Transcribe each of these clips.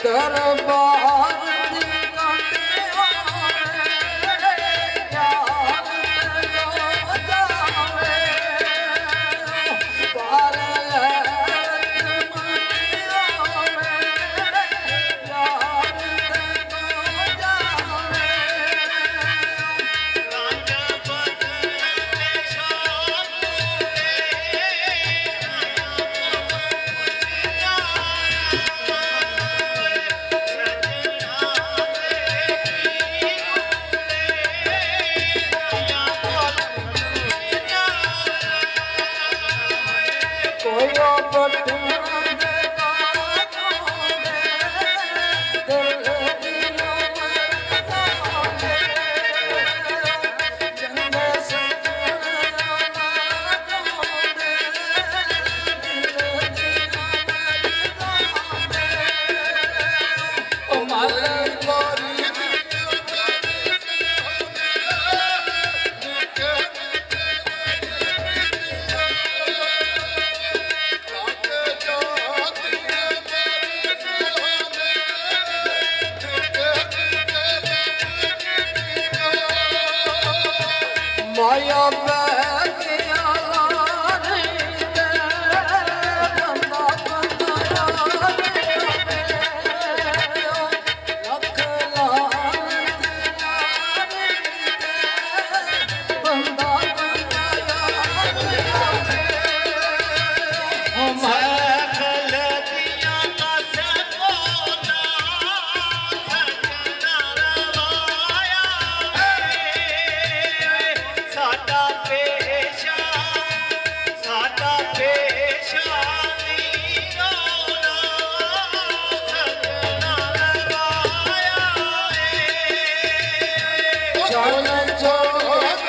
ਦਰਬਾਰ ਦੀ ਮਾਇਆ ਪੈ ਗਿਆ ਲਾਰੇ ਤੇ ਬੰਦਾ ਬੰਦਾ ਯਾਰੇ ਲੱਖ ਲਾਨਤ ਯਾਰੇ ਤੇ ਬੰਦਾ ਬੰਦਾ ਯਾਰੇ ਮੈਂ ਖਲਦੀਆਂ ਕਾਸੇ ਕੋਨਾ ਸਜਣਾ ਰਵਾਇਆ ਸਾਡਾ ਪੇਸ਼ਾ ਨੀ ਰੋਣਾ ਸਜਣਾ ਰਵਾਇਆ ਚੱਲ ਚੋਗ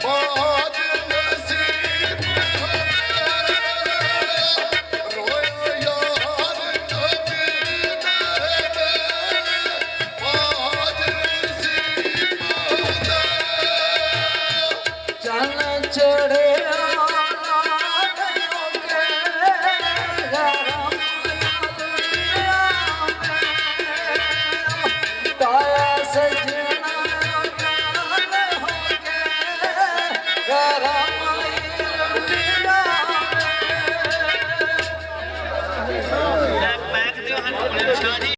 ਬਾਜ ਨਸੀਬ ਰੋਇਓ ਯਾਰ ਨਬੀ ਦੇ ਬਾਜ ਨਸੀਬ ਚੱਲ ਚੜੇ